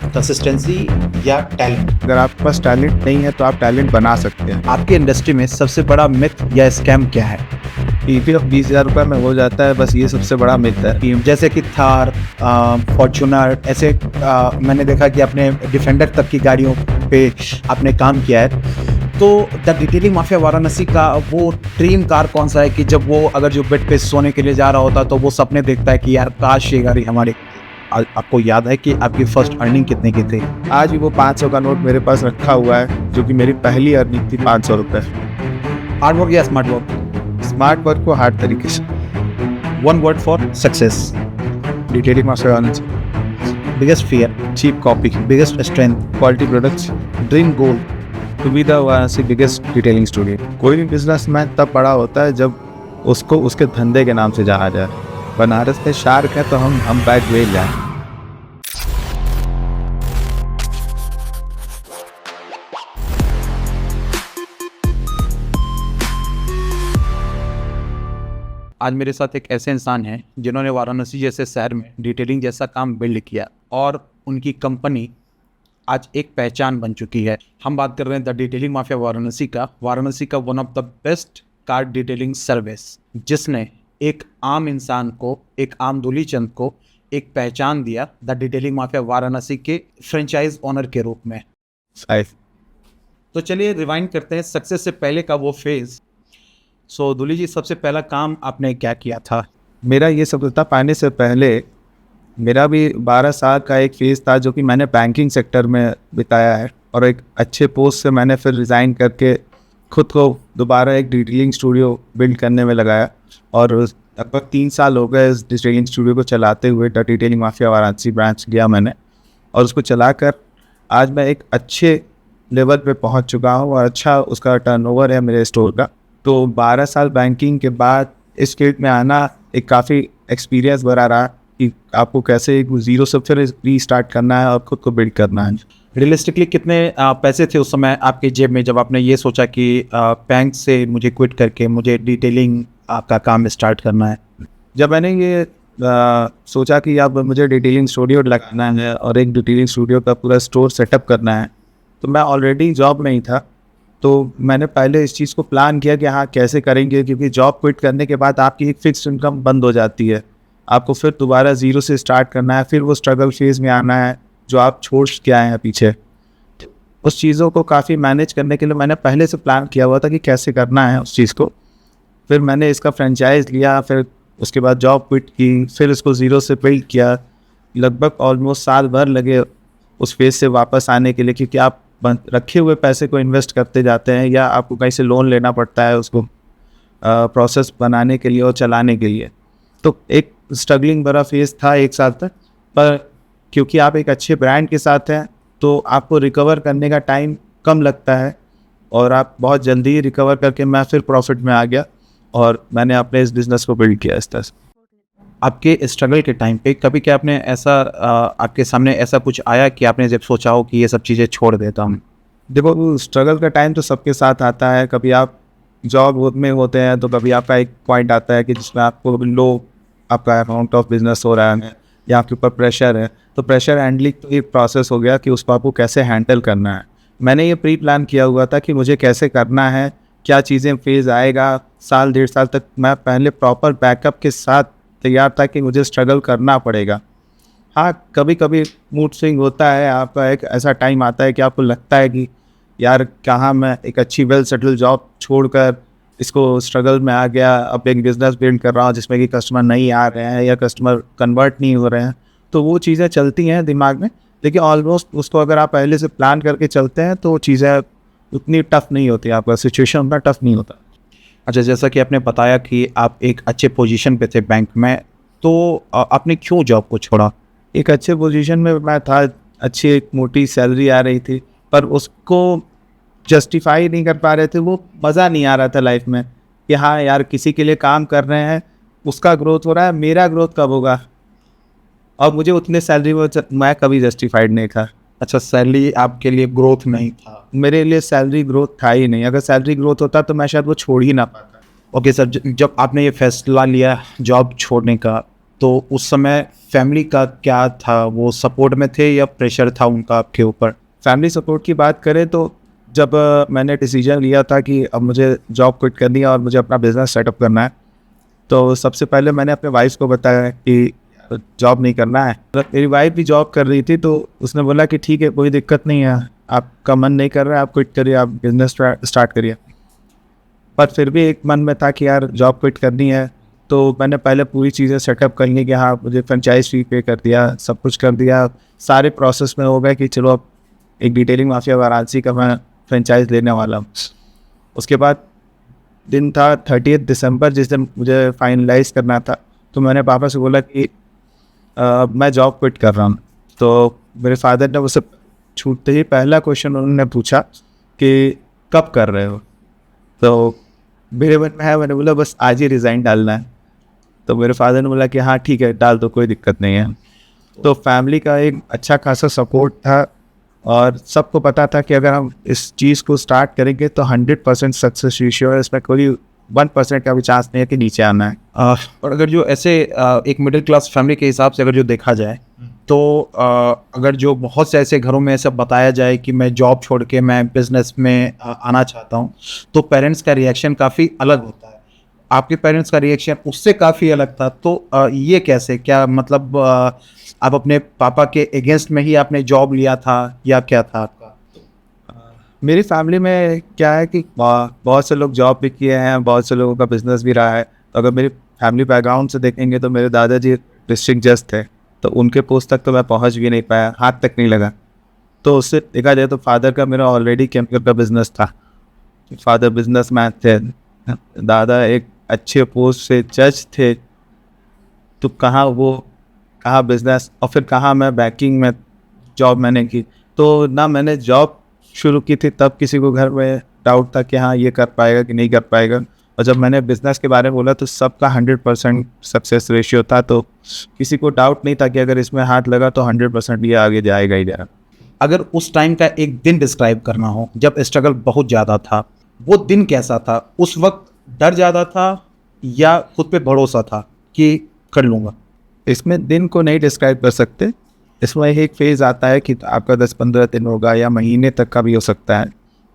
Consistency या talent? अगर आपके पास टैलेंट नहीं है तो आप टैलेंट बना सकते हैं। आपके इंडस्ट्री में सबसे बड़ा मिथ या स्कैम क्या है? ईपीएफ 20,000 रुपये में हो जाता है, बस ये सबसे बड़ा मिथ है। जैसे कि थार, फॉर्च्यूनर, ऐसे मैंने देखा कि आपने डिफेंडर तक की गाड़ियों पे आपने काम किया है। तो द डिटेलिंग माफिया वाराणसी का वो ड्रीम कार कौन सा है कि जब वो अगर जो बेड पे सोने के लिए जा रहा होता तो वो सपने देखता है कि यार काश ये गाड़ी हमारे। आपको याद है कि आपकी फर्स्ट अर्निंग कितने की थी? आज भी वो 500 का नोट मेरे पास रखा हुआ है, जो कि मेरी पहली अर्निंग थी 500 रुपये। हार्ड वर्क या स्मार्ट वर्क? स्मार्ट वर्क को हार्ड तरीके से। One word for success? Detailing mafia Varanasi. Biggest fear? Cheap copy. Biggest strength? Quality products. Dream goal? To be the Varanasi biggest detailing studio. कोई भी बिजनेसमैन तब बड़ा होता है जब उसको उसके धंधे के नाम से जाना जाए। बनारस में शार्क है तो हम बैक वेल जाएं। आज मेरे साथ एक ऐसे इंसान हैं जिन्होंने वाराणसी जैसे शहर में डिटेलिंग जैसा काम बिल्ड किया और उनकी कंपनी आज एक पहचान बन चुकी है। हम बात कर रहे हैं द डिटेलिंग माफिया वाराणसी का one of the best car detailing service, जिसने एक आम इंसान को, एक आम दूली चंद को एक पहचान दिया द डिटेलिंग माफिया वाराणसी के फ्रेंचाइज ओनर के रूप में। तो चलिए रिवाइंड करते हैं सक्सेस से पहले का वो फेज। सो दूली जी, सबसे पहला काम आपने क्या किया था? मेरा ये सफलता पाने से पहले मेरा भी 12 साल का एक फेज़ था जो कि मैंने बैंकिंग सेक्टर में बिताया है, और एक अच्छे पोस्ट से मैंने फिर रिज़ाइन करके खुद को दोबारा एक डिटेलिंग स्टूडियो बिल्ड करने में लगाया। और लगभग 3 साल हो गए इस डिटेलिंग स्टूडियो को चलाते हुए। The detailing mafia Varanasi branch गया मैंने, और उसको चलाकर आज मैं एक अच्छे लेवल पे पहुंच चुका हूं और अच्छा उसका टर्नओवर है मेरे स्टोर का। तो 12 साल बैंकिंग के बाद इस फील्ड में आना एक काफ़ी एक्सपीरियंस भरा रहा कि आपको कैसे एक ज़ीरो से फिर रीस्टार्ट करना है और ख़ुद को बिल्ड करना है। रियलिस्टिकली कितने पैसे थे उस समय आपके जेब में जब आपने ये सोचा कि बैंक से मुझे क्विट करके मुझे डिटेलिंग आपका काम स्टार्ट करना है? जब मैंने ये सोचा कि अब मुझे डिटेलिंग स्टूडियो लगाना है और एक डिटेलिंग स्टूडियो का पूरा स्टोर सेटअप करना है, तो मैं ऑलरेडी जॉब में ही था। तो मैंने पहले इस चीज़ को प्लान किया कि हाँ कैसे करेंगे, क्योंकि जॉब क्विट करने के बाद आपकी एक फिक्स इनकम बंद हो जाती है। आपको फिर दोबारा ज़ीरो से स्टार्ट करना है, फिर वो स्ट्रगल फेज़ में आना है जो आप छोड़ के आए हैं पीछे। उस चीज़ों को काफ़ी मैनेज करने के लिए मैंने पहले से प्लान किया हुआ था कि कैसे करना है उस चीज़ को। फिर मैंने इसका फ्रेंचाइज लिया, फिर उसके बाद जॉब क्विट की, फिर इसको ज़ीरो से बिल्ड किया। लगभग ऑलमोस्ट साल भर लगे उस फेज़ से वापस आने के लिए, क्योंकि आप रखे हुए पैसे को इन्वेस्ट करते जाते हैं या आपको कहीं से लोन लेना पड़ता है उसको प्रोसेस बनाने के लिए और चलाने के लिए। तो एक स्ट्रगलिंग भरा फेज़ था 1 साल तक, पर क्योंकि आप एक अच्छे ब्रांड के साथ हैं तो आपको रिकवर करने का टाइम कम लगता है, और आप बहुत जल्दी रिकवर करके मैं फिर प्रॉफिट में आ गया और मैंने अपने इस बिज़नेस को बिल्ड किया इस तरह से। आपके स्ट्रगल के टाइम पे कभी क्या आपने ऐसा आपके सामने ऐसा कुछ आया कि आपने जब सोचा हो कि ये सब चीज़ें छोड़ देता हूँ? देखो, स्ट्रगल का टाइम तो सबके साथ आता है। कभी आप जॉब में होते हैं तो कभी आपका एक पॉइंट आता है कि जिसमें आपको लो आपका अमाउंट ऑफ बिजनेस हो रहा है या आपके ऊपर प्रेशर है। तो प्रेशर हैंडलिंग तो एक प्रोसेस हो गया कि उसको आपको कैसे हैंडल करना है। मैंने ये प्री प्लान किया हुआ था कि मुझे कैसे करना है, क्या चीज़ें फेज़ आएगा। साल 1.5 साल तक मैं पहले प्रॉपर बैकअप के साथ तैयार था कि मुझे स्ट्रगल करना पड़ेगा। हाँ, कभी कभी मूड स्विंग होता है, आपका एक ऐसा टाइम आता है कि आपको लगता है कि यार कहाँ मैं एक अच्छी वेल सेटल जॉब छोड़कर इसको स्ट्रगल में आ गया, अब एक बिज़नेस बिल्ड कर रहा हूँ जिसमें कि कस्टमर नहीं आ रहे हैं या कस्टमर कन्वर्ट नहीं हो रहे हैं। तो वो चीज़ें चलती हैं दिमाग में, लेकिन ऑलमोस्ट उसको अगर आप पहले से प्लान करके चलते हैं तो चीज़ें उतनी टफ नहीं होती, आपका सिचुएशन उतना टफ नहीं होता। अच्छा, जैसा कि आपने बताया कि आप एक अच्छे पोजीशन पे थे बैंक में, तो आपने क्यों जॉब को छोड़ा? एक अच्छे पोजीशन में मैं था, अच्छी एक मोटी सैलरी आ रही थी, पर उसको जस्टिफाई नहीं कर पा रहे थे। वो मज़ा नहीं आ रहा था लाइफ में कि हाँ यार किसी के लिए काम कर रहे हैं, उसका ग्रोथ हो रहा है, मेरा ग्रोथ कब होगा। और मुझे उतने सैलरी में मैं कभी जस्टिफाइड नहीं था। अच्छा, सैलरी आपके लिए ग्रोथ नहीं था? मेरे लिए सैलरी ग्रोथ था ही नहीं। अगर सैलरी ग्रोथ होता तो मैं शायद वो छोड़ ही ना पाता। ओके सर, जब आपने ये फैसला लिया जॉब छोड़ने का, तो उस समय फैमिली का क्या था, वो सपोर्ट में थे या प्रेशर था उनका आपके ऊपर? फैमिली सपोर्ट की बात करें तो जब मैंने डिसीजन लिया था कि अब मुझे जॉब क्विट करनी है और मुझे अपना बिज़नेस सेटअप करना है, तो सबसे पहले मैंने अपने वाइफ को बताया कि जॉब नहीं करना है। तो मेरी वाइफ भी जॉब कर रही थी, तो उसने बोला कि ठीक है, कोई दिक्कत नहीं है, आपका मन नहीं कर रहा है, आप क्विट करिए, आप बिज़नेस स्टार्ट करिए। पर फिर भी एक मन में था कि यार जॉब क्विट करनी है, तो मैंने पहले पूरी चीज़ें सेटअप कर ली कि हाँ, मुझे फ्रेंचाइज फी पे कर दिया, सब कुछ कर दिया, सारे प्रोसेस में हो गए कि चलो अब एक डिटेलिंग माफिया वाराणसी का मैं फ्रेंचाइज लेने वाला हूँ। उसके बाद दिन था 30 दिसंबर, जिस दिन मुझे फाइनलाइज करना था, तो मैंने पापा से बोला कि मैं जॉब क्विट कर रहा हूँ। तो मेरे फादर ने मुझसे छूटते ही पहला क्वेश्चन उन्होंने पूछा कि कब कर रहे हो? तो मेरे मन में है, मैंने बोला बस आज ही रिज़ाइन डालना है। तो मेरे फादर ने बोला कि हाँ ठीक है, डाल दो, कोई दिक्कत नहीं है। तो फैमिली का एक अच्छा खासा सपोर्ट था और सबको पता था कि अगर हम इस चीज़ को स्टार्ट करेंगे तो 100% सक्सेस रेशियो है, इसमें कोई 1% का भी चांस नहीं है कि नीचे आना है। और अगर जो ऐसे एक मिडिल क्लास फैमिली के हिसाब से अगर जो देखा जाए तो अगर जो बहुत से ऐसे घरों में ऐसा बताया जाए कि मैं जॉब छोड़ के मैं बिजनेस में आना चाहता हूँ, तो पेरेंट्स का रिएक्शन काफ़ी अलग होता है। आपके पेरेंट्स का रिएक्शन उससे काफ़ी अलग था, तो ये कैसे, क्या मतलब आप अपने पापा के अगेंस्ट में ही आपने जॉब लिया था या क्या था आपका? मेरी फैमिली में क्या है कि बहुत से लोग जॉब भी किए हैं, बहुत से लोगों का बिजनेस भी रहा है। तो अगर मेरी फैमिली बैकग्राउंड से देखेंगे तो मेरे दादाजी डिस्ट्रिक्ट जज थे, तो उनके पोस्ट तक तो मैं पहुंच भी नहीं पाया, हाथ तक नहीं लगा। तो उससे देखा जाए तो फादर का मेरा ऑलरेडी केमिकल का बिजनेस था, फादर बिजनेस मैन थे, दादा एक अच्छे पोस्ट से जज थे, तो कहाँ बिजनेस और फिर कहाँ मैं बैंकिंग में जॉब मैंने की। तो ना मैंने जॉब शुरू की थी तब किसी को घर में डाउट था कि हाँ ये कर पाएगा कि नहीं कर पाएगा, और जब मैंने बिज़नेस के बारे में बोला तो सबका 100% सक्सेस रेशियो था। तो किसी को डाउट नहीं था कि अगर इसमें हाथ लगा तो 100% ये आगे जाएगा ही जाएगा। अगर उस टाइम का एक दिन डिस्क्राइब करना हो जब स्ट्रगल बहुत ज़्यादा था, वो दिन कैसा था? उस वक्त डर ज़्यादा था या खुद पे भरोसा था कि कर लूँगा? इसमें दिन को नहीं डिस्क्राइब कर सकते, इसमें एक फेज़ आता है कि आपका 10-15 दिन होगा या महीने तक का भी हो सकता है।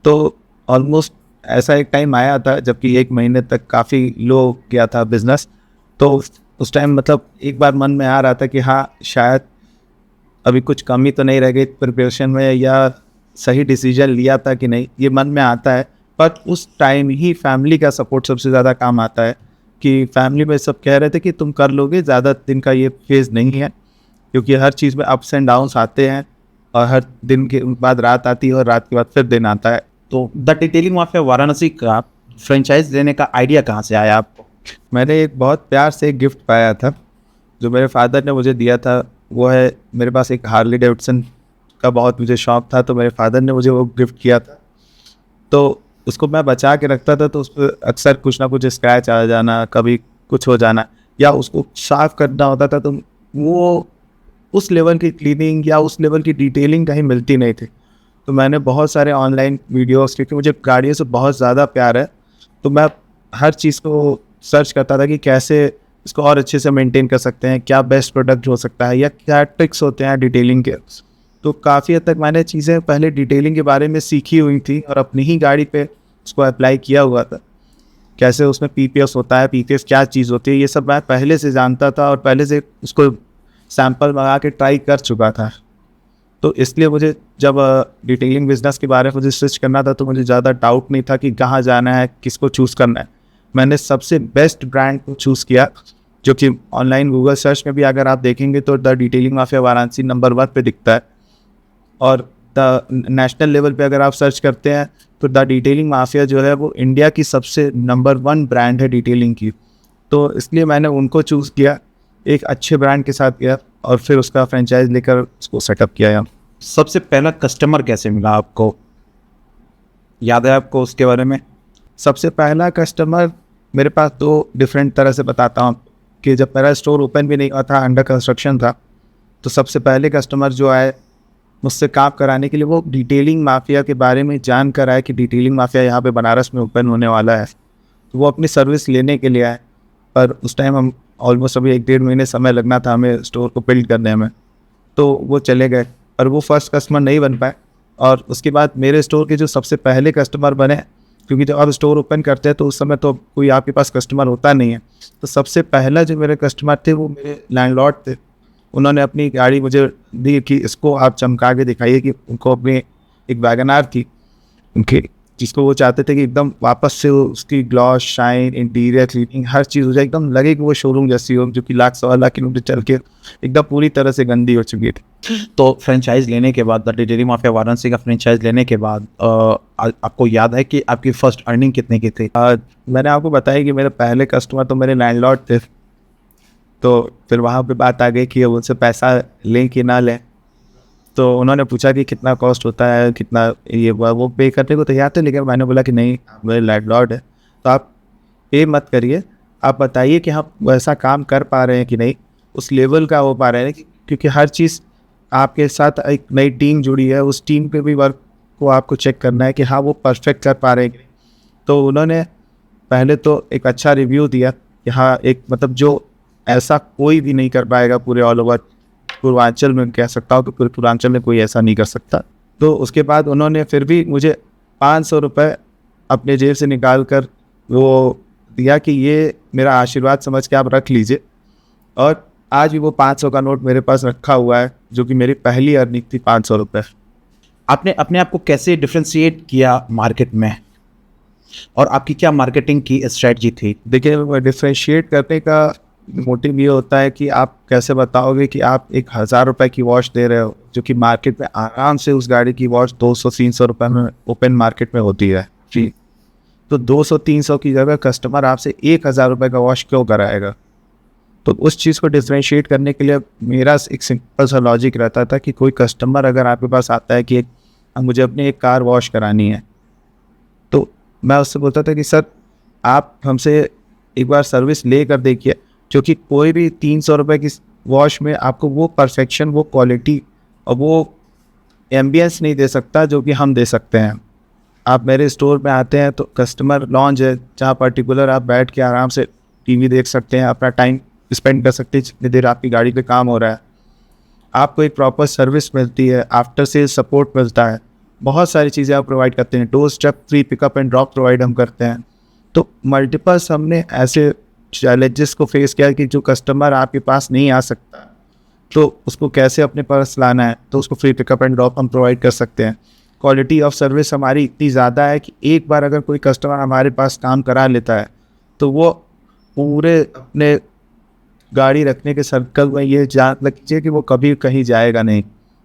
तो ऑलमोस्ट ऐसा एक टाइम आया था जबकि 1 महीने तक काफ़ी लो गया था बिज़नेस। तो उस टाइम मतलब एक बार मन में आ रहा था कि हाँ शायद अभी कुछ कमी तो नहीं रह गई प्रिपरेशन में, या सही डिसीजन लिया था कि नहीं, ये मन में आता है। पर उस टाइम ही फैमिली का सपोर्ट सबसे ज़्यादा काम आता है कि फैमिली में सब कह रहे थे कि तुम कर लोगे, ज़्यादा दिन का ये फेज़ नहीं है, क्योंकि हर चीज़ में अप्स एंड डाउन्स आते हैं और हर दिन के बाद रात आती है और रात के बाद फिर दिन आता है। तो द डिटेलिंग माफिया वाराणसी का फ्रेंचाइज लेने का आइडिया कहाँ से आया आपको? मैंने एक बहुत प्यार से एक गिफ्ट पाया था जो मेरे फादर ने मुझे दिया था। वो है, मेरे पास एक हार्ली डेविडसन का बहुत मुझे शौक़ था, तो मेरे फादर ने मुझे वो गिफ्ट किया था। तो उसको मैं बचा के रखता था, तो उस पर अक्सर कुछ ना कुछ स्क्रैच आ जाना, कभी कुछ हो जाना, या उसको साफ़ करना होता था, तो वो उस लेवल की क्लीनिंग या उस लेवल की डिटेलिंग कहीं मिलती नहीं थी। तो मैंने बहुत सारे ऑनलाइन वीडियोस, क्योंकि मुझे गाड़ियों से बहुत ज़्यादा प्यार है, तो मैं हर चीज़ को सर्च करता था कि कैसे इसको और अच्छे से मेंटेन कर सकते हैं, क्या बेस्ट प्रोडक्ट हो सकता है या क्या ट्रिक्स होते हैं डिटेलिंग के। तो काफ़ी हद तक मैंने चीज़ें पहले डिटेलिंग के बारे में सीखी हुई थी और अपनी ही गाड़ी पे उसको अप्लाई किया हुआ था। कैसे उसमें पीपीएस होता है, पीपीएस क्या चीज़ होती है, ये सब मैं पहले से जानता था और पहले से उसको सैंपल मंगा के ट्राई कर चुका था। तो इसलिए मुझे जब डिटेलिंग बिजनेस के बारे में मुझे सर्च करना था तो मुझे ज़्यादा डाउट नहीं था कि कहाँ जाना है, किसको चूज़ करना है। मैंने सबसे बेस्ट ब्रांड को चूज़ किया, जो कि ऑनलाइन गूगल सर्च में भी अगर आप देखेंगे तो the detailing mafia Varanasi number 1 पे दिखता है, और द नेशनल लेवल पे अगर आप सर्च करते हैं तो द डिटेलिंग माफिया जो है वो इंडिया की सबसे नंबर 1 ब्रांड है डिटेलिंग की। तो इसलिए मैंने उनको चूज़ किया, एक अच्छे ब्रांड के साथ गया और फिर उसका फ्रेंचाइज लेकर उसको सेटअप किया। यहाँ सबसे पहला कस्टमर कैसे मिला आपको, याद है आपको उसके बारे में? सबसे पहला कस्टमर मेरे पास 2 डिफरेंट तरह से बताता हूँ कि जब मेरा स्टोर ओपन भी नहीं हुआ था, अंडर कंस्ट्रक्शन था, तो सबसे पहले कस्टमर जो आए मुझसे काम कराने के लिए, वो डिटेलिंग माफिया के बारे में जान कर आए कि डिटेलिंग माफिया यहाँ पे बनारस में ओपन होने वाला है। तो वो अपनी सर्विस लेने के लिए आए, पर उस टाइम हम ऑलमोस्ट अभी 1-1.5 महीने समय लगना था हमें स्टोर को बिल्ड करने में, तो वो चले गए और वो फर्स्ट कस्टमर नहीं बन पाए। और उसके बाद मेरे स्टोर के जो सबसे पहले कस्टमर बने, क्योंकि जब आप स्टोर ओपन करते हैं तो उस समय तो कोई आपके पास कस्टमर होता नहीं है, तो सबसे पहला जो मेरे कस्टमर थे वो मेरे लैंडलॉर्ड थे। उन्होंने अपनी गाड़ी मुझे दी कि इसको आप चमका के दिखाइए, कि उनको अपनी एक वैगनआर थी उनकी, जिसको वो चाहते थे कि एकदम वापस से उसकी ग्लॉस, शाइन, इंटीरियर क्लीनिंग हर चीज़ हो जाए, एकदम लगे कि वो शोरूम जैसी हो, जो कि लाख सवा लाख किलोमीटर चल के एकदम पूरी तरह से गंदी हो चुकी थी। तो फ्रेंचाइज लेने के बाद, द डिटेलिंग माफिया वाराणसी का फ्रेंचाइज लेने के बाद आपको याद है कि आपकी फर्स्ट अर्निंग कितने की थी? मैंने आपको बताया कि मेरे पहले कस्टमर तो मेरे लैंडलॉर्ड थे, तो फिर वहाँ पे बात आ गई कि अब उनसे पैसा लें कि ना लें। तो उन्होंने पूछा कि कितना कॉस्ट होता है, कितना ये वो पे करने को तैयार थे, लेकिन मैंने बोला कि नहीं, मेरे लैंडलॉर्ड है तो आप पे मत करिए, आप बताइए कि हम वैसा काम कर पा रहे हैं कि नहीं, उस लेवल का हो पा रहे हैं क्योंकि हर चीज़ आपके साथ एक नई टीम जुड़ी है, उस टीम पे भी वर्क को आपको चेक करना है कि हाँ वो परफेक्ट कर पा रहे हैं कि नहीं। तो उन्होंने पहले तो एक अच्छा रिव्यू दिया कि हाँ, एक मतलब जो ऐसा कोई भी नहीं कर पाएगा पूरे ऑल ओवर पूर्वांचल में, कह सकता हूँ कि पूरे पूर्वांचल में कोई ऐसा नहीं कर सकता। तो उसके बाद उन्होंने फिर भी मुझे 500 रुपये अपने जेब से निकाल कर वो दिया कि ये मेरा आशीर्वाद समझ के आप रख लीजिए, और आज भी वो 500 का नोट मेरे पास रखा हुआ है, जो कि मेरी पहली अर्निंग थी, 500 रुपये। आपने अपने आप को कैसे डिफ्रेंशिएट किया मार्केट में, और आपकी क्या मार्केटिंग की स्ट्रेटजी थी? देखिए, डिफ्रेंशिएट करने का मोटिव ये होता है कि आप कैसे बताओगे कि आप 1000 रुपये की वॉच दे रहे हो, जो कि मार्केट में आराम से उस गाड़ी की वॉच 200-300 रुपये में ओपन मार्केट में होती है जी। तो 200-300 की जगह कस्टमर आपसे 1000 रुपये का वॉच क्यों कराएगा? तो उस चीज़ को डिफ्रेंशिएट करने के लिए मेरा एक सिंपल सा लॉजिक रहता था कि कोई कस्टमर अगर आपके पास आता है कि मुझे अपनी एक कार वॉश करानी है, तो मैं उससे बोलता था कि सर, आप हमसे एक बार सर्विस ले कर देखिए, क्योंकि कोई भी 300 रुपये की वॉश में आपको वो परफेक्शन, वो क्वालिटी और वो एम्बियंस नहीं दे सकता जो कि हम दे सकते हैं। आप मेरे स्टोर में आते हैं तो कस्टमर लॉन्ज है, जहाँ पर्टिकुलर आप बैठ के आराम से टीवी देख सकते हैं, अपना टाइम स्पेंड कर सकते हैं जितनी देर आपकी गाड़ी पे काम हो रहा है। आपको एक प्रॉपर सर्विस मिलती है, आफ्टर सेल सपोर्ट मिलता है, बहुत सारी चीज़ें आप प्रोवाइड करते हैं, door step free pickup and drop provide हम करते हैं। तो मल्टीपल्स हमने ऐसे चैलेंजेस को फेस किया कि जो कस्टमर आपके पास नहीं आ सकता, तो उसको कैसे अपने पास लाना है, तो उसको फ्री पिकअप एंड ड्रॉप हम प्रोवाइड कर सकते हैं। क्वालिटी ऑफ सर्विस हमारी इतनी ज़्यादा है कि एक बार अगर कोई कस्टमर हमारे पास काम करा लेता है, तो वो पूरे अपने गाड़ी रखने के सर्कल में ये जान लीजिए कि वो कभी कहीं जाएगा नहीं,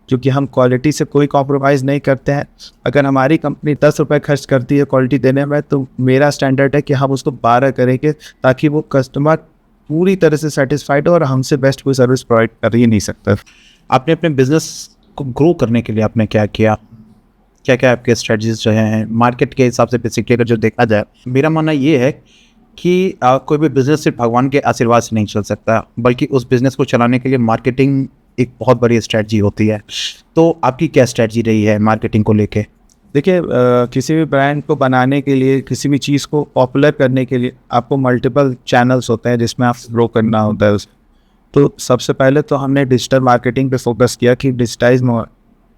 क्योंकि हम क्वालिटी से कोई कॉम्प्रोमाइज़ नहीं करते हैं। अगर हमारी कंपनी 10 रुपये खर्च करती है क्वालिटी देने में, तो मेरा स्टैंडर्ड है कि हम उसको 12 करेंगे, ताकि वो कस्टमर पूरी तरह से सेटिस्फाइड हो, और हमसे बेस्ट कोई सर्विस प्रोवाइड कर ही नहीं सकता। आपने अपने बिजनेस को ग्रो करने के लिए आपने क्या किया, क्या क्या आपके स्ट्रेटजीज जो हैं मार्केट के हिसाब से? बेसिकली अगर जो देखा जाए, मेरा मानना ये है कि कोई भी बिज़नेस सिर्फ भगवान के आशीर्वाद से नहीं चल सकता, बल्कि उस बिज़नेस को चलाने के लिए मार्केटिंग एक बहुत बड़ी स्ट्रेटजी होती है। तो आपकी क्या स्ट्रेटजी रही है मार्केटिंग को लेके? देखिए, किसी भी ब्रांड को बनाने के लिए, किसी भी चीज़ को पॉपुलर करने के लिए आपको मल्टीपल चैनल्स होते हैं जिसमें आप ग्रो करना होता है उसे। तो सबसे पहले तो हमने डिजिटल मार्केटिंग पे फोकस किया कि डिजिटाइज में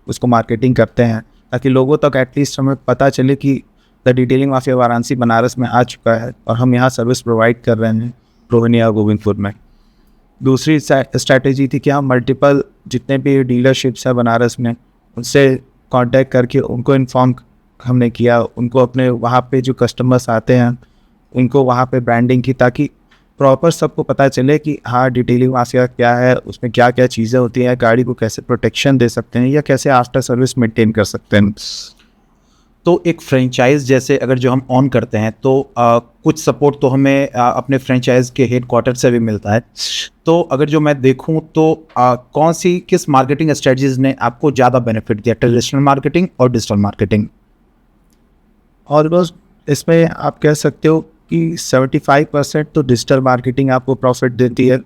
उसको मार्केटिंग करते हैं, ताकि लोगों तक एटलीस्ट हमें पता चले कि the detailing mafia Varanasi Banaras में आ चुका है और हम यहाँ सर्विस प्रोवाइड कर रहे हैं रोहिणी और गोविंदपुर में। दूसरी स्ट्रैटेजी थी कि हम मल्टीपल जितने भी डीलरशिप्स हैं बनारस में, उनसे कांटेक्ट करके उनको इन्फॉर्म हमने किया, उनको अपने वहाँ पे जो कस्टमर्स आते हैं उनको वहाँ पे ब्रांडिंग की, ताकि प्रॉपर सबको पता चले कि हाँ, डिटेलिंग माफिया क्या है, उसमें क्या क्या चीज़ें होती हैं, गाड़ी को कैसे प्रोटेक्शन दे सकते हैं या कैसे आफ्टर सर्विस मेंटेन कर सकते हैं। तो एक फ्रेंचाइज जैसे अगर जो हम ऑन करते हैं, तो कुछ सपोर्ट तो हमें अपने फ्रेंचाइज के हेड क्वार्टर से भी मिलता है। तो अगर जो मैं देखूं तो कौन सी किस मार्केटिंग स्ट्रेटजीज ने आपको ज़्यादा बेनिफिट दिया, ट्रेडिशनल मार्केटिंग और डिजिटल मार्केटिंग? ऑलमोस्ट इसमें आप कह सकते हो कि 75% तो डिजिटल मार्केटिंग आपको प्रॉफिट देती है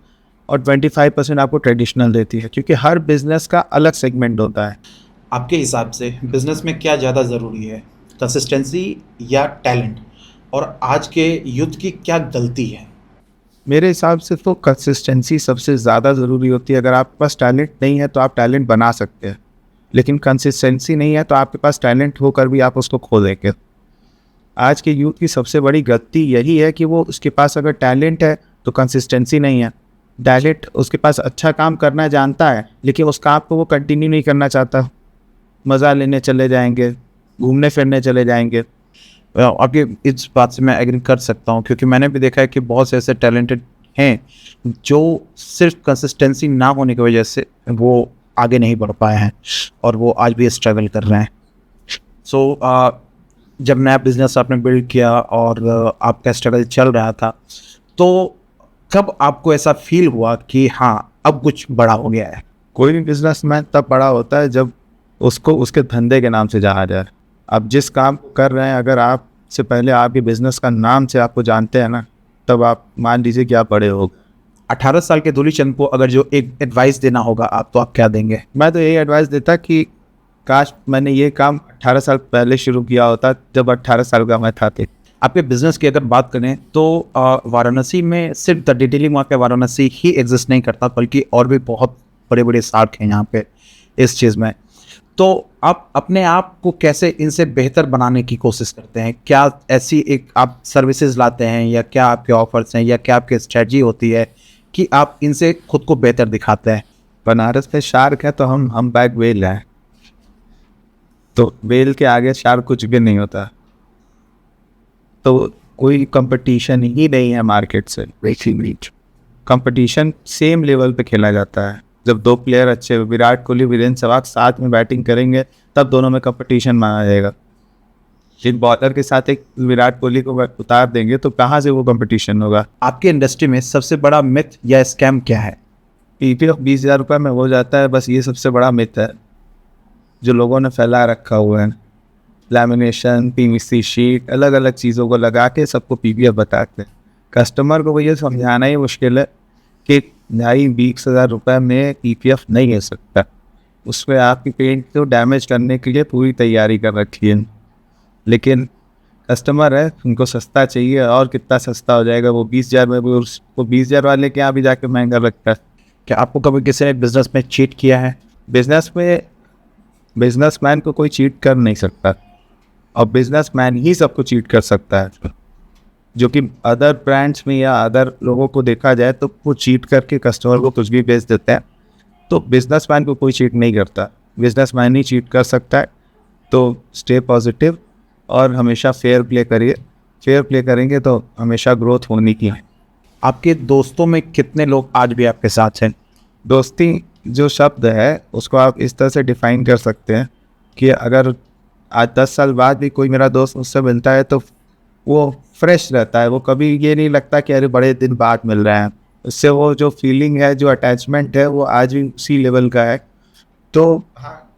और 25% आपको ट्रेडिशनल देती है, क्योंकि हर बिजनेस का अलग सेगमेंट होता है। आपके हिसाब से बिजनेस में क्या ज़्यादा ज़रूरी है, कंसिस्टेंसी या टैलेंट? और आज के युद्ध की क्या गलती है? मेरे हिसाब से तो कंसिस्टेंसी सबसे ज़्यादा ज़रूरी होती है। अगर आपके पास टैलेंट नहीं है तो आप टैलेंट बना सकते हैं, लेकिन कंसिस्टेंसी नहीं है तो आपके पास टैलेंट होकर भी आप उसको खो देंगे। आज के यूथ की सबसे बड़ी गलती यही है कि वो उसके पास अगर टैलेंट है तो कंसिस्टेंसी नहीं है। टैलेंट उसके पास अच्छा काम करना जानता है, लेकिन उस काम को वो कंटिन्यू नहीं करना चाहता। मज़ा लेने चले जाएंगे, घूमने फिरने चले जाएंगे। आपकी इस बात से मैं एग्री कर सकता हूँ, क्योंकि मैंने भी देखा है कि बहुत से ऐसे टैलेंटेड हैं जो सिर्फ कंसिस्टेंसी ना होने की वजह से वो आगे नहीं बढ़ पाए हैं और वो आज भी स्ट्रगल कर रहे हैं। सो जब नया बिजनेस आपने बिल्ड किया और आपका स्ट्रगल चल रहा था, तो कब आपको ऐसा फील हुआ कि हाँ अब कुछ बड़ा हो गया है? कोई भी बिजनेसमैन तब बड़ा होता है जब उसको उसके धंधे के नाम से जाना जाए। आप जिस काम को कर रहे हैं, अगर आप से पहले आपके बिजनेस का नाम से आपको जानते हैं ना, तब आप मान लीजिए कि आप बड़े हो। 18 साल के धूलीचंद को अगर जो एक एडवाइस देना होगा आप, तो आप क्या देंगे? मैं तो यही एडवाइस देता कि काश मैंने ये काम 18 साल पहले शुरू किया होता, जब 18 साल का मैं था। आपके बिजनेस की अगर बात करें तो वाराणसी में सिर्फ the detailing market Varanasi he exist नहीं करता, बल्कि और भी बहुत बड़े बड़े शार्क हैं यहाँ पे इस चीज़ में। तो आप अपने आप को कैसे इनसे बेहतर बनाने की कोशिश करते हैं? क्या ऐसी एक आप सर्विसेज लाते हैं, या क्या आपके ऑफर्स हैं, या क्या आपकी स्ट्रेटजी होती है कि आप इनसे खुद को बेहतर दिखाते हैं? बनारस में शार्क है तो हम बैक वेल हैं, तो वेल के आगे शार्क कुछ भी नहीं होता। तो कोई कंपटीशन ही नहीं है मार्केट से। कंपटीशन सेम लेवल पे खेला जाता है। जब दो प्लेयर अच्छे, विराट कोहली वीरेंद्र सहवाग साथ में बैटिंग करेंगे, तब दोनों में कंपटीशन माना जाएगा। जिन बॉलर के साथ एक विराट कोहली को उतार देंगे तो कहाँ से वो कंपटीशन होगा? आपके इंडस्ट्री में सबसे बड़ा मिथ या स्कैम क्या है? पीपीएफ 20,000 रुपये में हो जाता है, बस ये सबसे बड़ा मिथ है जो लोगों ने फैला रखा हुआ है। लैमिनेशन, पीवीसी शीट, अलग अलग चीज़ों को लगा के सबको पीपीएफ बताते हैं। कस्टमर को ये समझाना ही मुश्किल है कि 20,000 रुपये में पीपीएफ नहीं हो सकता। उसमें आपकी पेंट को डैमेज करने के लिए पूरी तैयारी कर रखी है, लेकिन कस्टमर है, उनको सस्ता चाहिए। और कितना सस्ता हो जाएगा? वो 20,000 में भी, उसको 20,000 वाले के यहाँ भी जाके महंगा लगता है। क्या आपको कभी किसी ने बिजनेस में चीट किया है? बिजनेस में बिजनेसमैन को कोई चीट कर नहीं सकता, और बिजनेसमैन ही सबको चीट कर सकता है। जो कि अदर ब्रांड्स में या अदर लोगों को देखा जाए तो वो चीट करके कस्टमर को कुछ भी बेच देते हैं। तो बिजनेसमैन को कोई चीट नहीं करता, बिजनेसमैन ही चीट कर सकता है। तो स्टे पॉजिटिव और हमेशा फेयर प्ले करिए। फेयर प्ले करेंगे तो हमेशा ग्रोथ होने की है। आपके दोस्तों में कितने लोग आज भी आपके साथ हैं? दोस्ती जो शब्द है उसको आप इस तरह से डिफाइन कर सकते हैं कि अगर आज 10 साल बाद भी कोई मेरा दोस्त मुझसे मिलता है तो वो फ्रेश रहता है। वो कभी ये नहीं लगता कि अरे बड़े दिन बाद मिल रहे हैं। उससे वो जो फीलिंग है, जो अटैचमेंट है, वो आज भी उसी लेवल का है। तो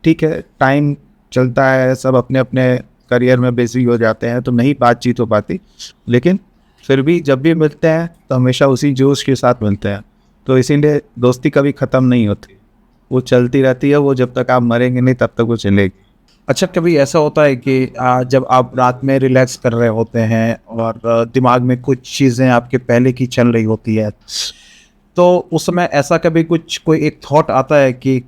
ठीक है, टाइम चलता है, सब अपने अपने करियर में बिजी हो जाते हैं तो नहीं बातचीत हो पाती, लेकिन फिर भी जब भी मिलते हैं तो हमेशा उसी जोश के साथ मिलते हैं। तो इसीलिए दोस्ती कभी ख़त्म नहीं होती, वो चलती रहती है। वो जब तक आप मरेंगे नहीं तब तक वो चलेगी। अच्छा, कभी ऐसा होता है कि जब आप रात में रिलैक्स कर रहे होते हैं और दिमाग में कुछ चीज़ें आपके पहले की चल रही होती है, तो उस समय ऐसा कभी कोई एक थॉट आता है कि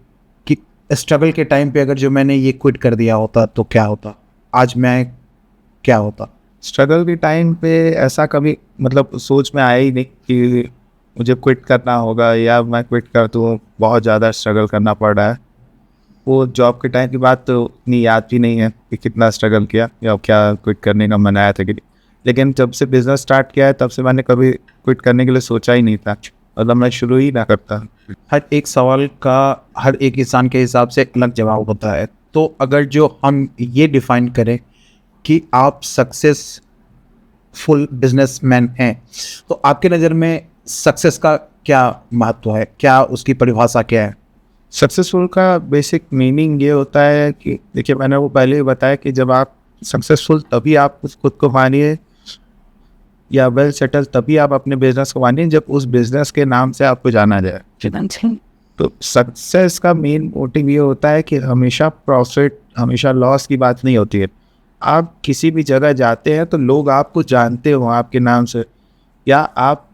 स्ट्रगल के टाइम पे अगर जो मैंने ये क्विट कर दिया होता तो क्या होता, आज मैं क्या होता? स्ट्रगल के टाइम पे ऐसा कभी मतलब सोच में आया ही नहीं कि मुझे क्विट करना होगा या मैं क्विट कर दूँ। बहुत ज़्यादा स्ट्रगल करना पड़ रहा है। वो जॉब के टाइम की बात तो इतनी याद भी नहीं है कि कितना स्ट्रगल किया या क्या क्विट करने का मन आया था कि नहीं। लेकिन जब से बिज़नेस स्टार्ट किया है तब से मैंने कभी क्विट करने के लिए सोचा ही नहीं था, मतलब मैं शुरू ही ना करता। हर एक सवाल का हर एक इंसान के हिसाब से एक अलग जवाब होता है। तो अगर जो हम ये डिफ़ाइन करें कि आप सक्सेसफुल बिजनेसमैन हैं, तो आपके नज़र में सक्सेस का क्या महत्व है? क्या उसकी परिभाषा क्या है? सक्सेसफुल का बेसिक मीनिंग ये होता है कि देखिए, मैंने वो पहले ही बताया कि जब आप सक्सेसफुल तभी आप खुद को मानिए, या वेल सेटल तभी आप अपने बिजनेस को मानिए जब उस बिजनेस के नाम से आपको जाना जाए। तो सक्सेस का मेन मोटिव ये होता है कि हमेशा प्रॉफिट, हमेशा लॉस की बात नहीं होती है। आप किसी भी जगह जाते हैं तो लोग आपको जानते हो आपके नाम से, या आप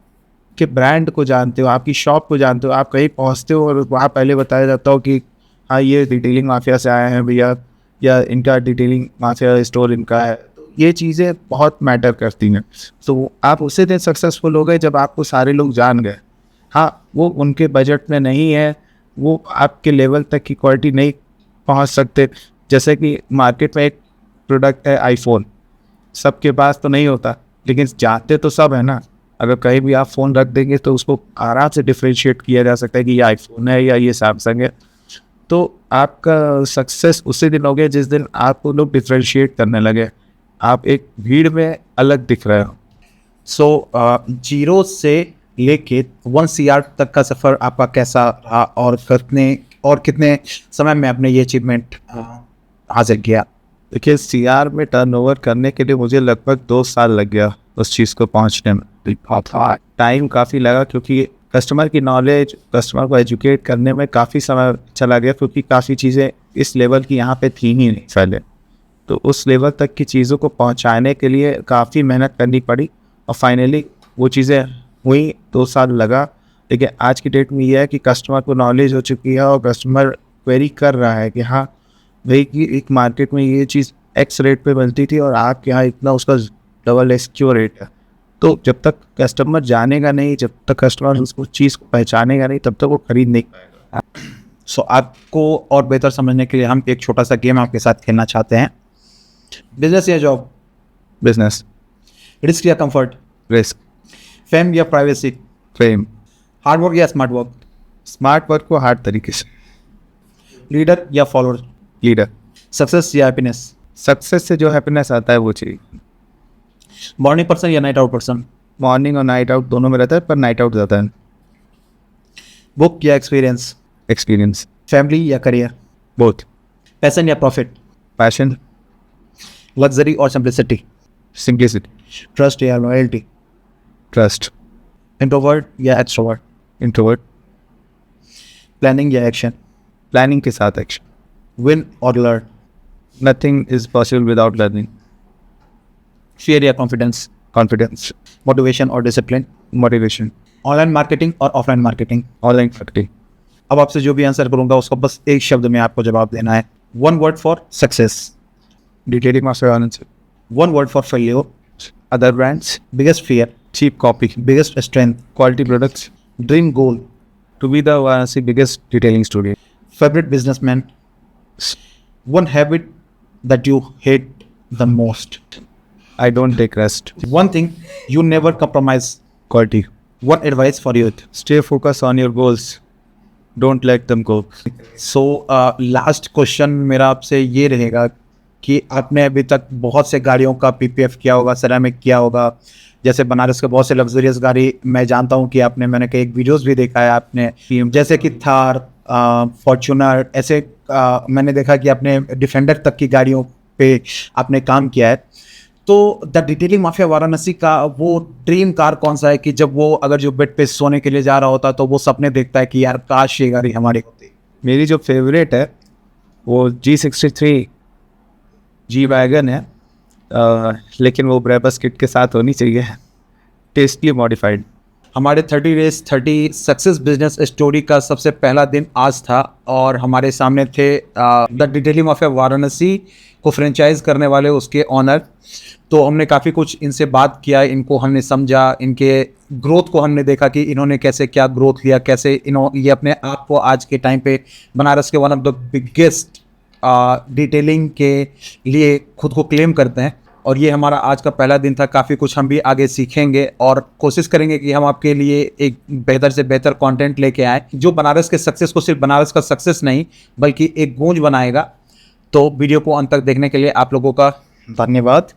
आपके ब्रांड को जानते हो, आपकी शॉप को जानते हो, आप कहीं पहुंचते हो और वहाँ पहले बताया जाता हो कि हाँ ये डिटेलिंग माफिया से आए हैं भैया, या इनका डिटेलिंग माफिया स्टोर इनका है। तो ये चीज़ें बहुत मैटर करती हैं। तो आप उसी दिन सक्सेसफुल हो गए जब आपको सारे लोग जान गए। हाँ, वो उनके बजट में नहीं है, वो आपके लेवल तक की क्वालिटी नहीं पहुंच सकते। जैसे कि मार्केट में एक प्रोडक्ट है आईफोन, सबके पास तो नहीं होता, लेकिन जानते तो सब है ना। अगर कहीं भी आप फ़ोन रख देंगे तो उसको आराम से डिफ्रेंशिएट किया जा सकता है कि ये आईफोन है या ये सैमसंग है। तो आपका सक्सेस उसी दिन हो गया जिस दिन आपको लोग डिफ्रेंशिएट करने लगे, आप एक भीड़ में अलग दिख रहे हो। सो जीरो से लेके 1 CR तक का सफ़र आपका कैसा रहा, और कितने समय में आपने ये अचीवमेंट हासिल किया? देखिए, सीआर में टर्नओवर करने के लिए मुझे लगभग 2 साल लग गया उस चीज़ को पहुंचने में। टाइम काफ़ी लगा क्योंकि कस्टमर की नॉलेज, कस्टमर को एजुकेट करने में काफ़ी समय चला गया, क्योंकि काफ़ी चीज़ें इस लेवल की यहाँ पे थी ही नहीं पहले। तो उस लेवल तक की चीज़ों को पहुँचाने के लिए काफ़ी मेहनत करनी पड़ी और फाइनली वो चीज़ें हुई। 2 साल लगा, लेकिन आज की डेट में ये है कि कस्टमर को नॉलेज हो चुकी है और कस्टमर क्वेरी कर रहा है कि हाँ भाई कि एक मार्केट में ये चीज़ एक्स रेट पे बनती थी और आपके यहाँ इतना उसका डबल एक्स क्यों रेट है। तो जब तक कस्टमर जानेगा नहीं, जब तक कस्टमर उसको चीज़ को पहचानेगा नहीं, तब तक वो खरीद नहीं पाएगा। सो आपको और बेहतर समझने के लिए हम एक छोटा सा गेम आपके साथ खेलना चाहते हैं। बिजनेस या जॉब? बिजनेस। रिस्क या कंफर्ट? रिस्क। फेम या प्राइवेसी? फेम। हार्ड वर्क या स्मार्ट वर्क? स्मार्ट वर्क को हार्ड तरीके से। लीडर या फॉलोअर? लीडर। सक्सेस या हैप्पीनेस? सक्सेस से जो हैप्पीनेस आता है वो चाहिए। मॉर्निंग पर्सन या नाइट आउट पर्सन? मॉर्निंग और नाइट आउट दोनों में रहता है, पर नाइट आउट ज़्यादा है। बुक या एक्सपीरियंस? एक्सपीरियंस। फैमिली या करियर? बोथ। पैशन या प्रॉफिट? पैशन। लग्जरी और सिंप्लिसिटी? सिंप्लिसिटी। ट्रस्ट या लॉयल्टी? ट्रस्ट। इंट्रोवर्ट या एक्सट्रोवर्ट? इंट्रोवर्ट। प्लानिंग या एक्शन? प्लानिंग के साथ एक्शन। विन और learn? Nothing is possible without learning. Fear या कॉन्फिडेंस? कॉन्फिडेंस। मोटिवेशन और डिसिप्लिन? मोटिवेशन। ऑनलाइन मार्केटिंग और ऑफलाइन मार्केटिंग? Online marketing. अब आपसे जो भी आंसर करूंगा उसको बस एक शब्द में आपको जवाब देना है। 1 word for success? Detailing master Anand. 1 word for failure? Other brands. Biggest fear? Cheap copy. Biggest strength? Quality products. Dream goal? To be the Varanasi biggest detailing studio. Favourite businessman? 1 habit that you hate the most? I don't take rest. 1 thing you never compromise? Quality. 1 advice for youth? Stay focused on your goals. Don't let them go. So last question मेरा आपसे ये रहेगा कि आपने अभी तक बहुत से गाड़ियों का PPF किया होगा, सेरामिक किया होगा, जैसे बनारस के बहुत से लग्जरियस गाड़ी मैं जानता हूँ कि आपने, मैंने कई वीडियोस भी देखा है आपने, जैसे कि थार, फॉर्च्यूनर, ऐसे मैंने देखा कि आपने डिफेंडर तक की गाड़ियों पे आपने काम किया है। तो द डिटेलिंग माफिया वाराणसी का वो ड्रीम कार कौन सा है कि जब वो अगर जो बेड पे सोने के लिए जा रहा होता तो वो सपने देखता है कि यार काश ये गाड़ी हमारी होती? मेरी जो फेवरेट है वो G63 जी वैगन है, लेकिन वो ब्रेबस किट के साथ होनी चाहिए, टेस्टली मॉडिफाइड। हमारे 30 days 30 सक्सेस बिजनेस स्टोरी का सबसे पहला दिन आज था और हमारे सामने थे द डिटेलिंग माफिया वाराणसी को फ्रेंचाइज करने वाले उसके ऑनर। तो हमने काफ़ी कुछ इनसे बात किया, इनको हमने समझा, इनके ग्रोथ को हमने देखा कि इन्होंने कैसे क्या ग्रोथ लिया, कैसे ये अपने आप को आज के टाइम पे बनारस के one of the biggest detailing के लिए खुद को क्लेम करते हैं। और ये हमारा आज का पहला दिन था। काफ़ी कुछ हम भी आगे सीखेंगे और कोशिश करेंगे कि हम आपके लिए एक बेहतर से बेहतर कंटेंट लेके आए जो बनारस के सक्सेस को सिर्फ बनारस का सक्सेस नहीं बल्कि एक गूंज बनाएगा। तो वीडियो को अंत तक देखने के लिए आप लोगों का धन्यवाद।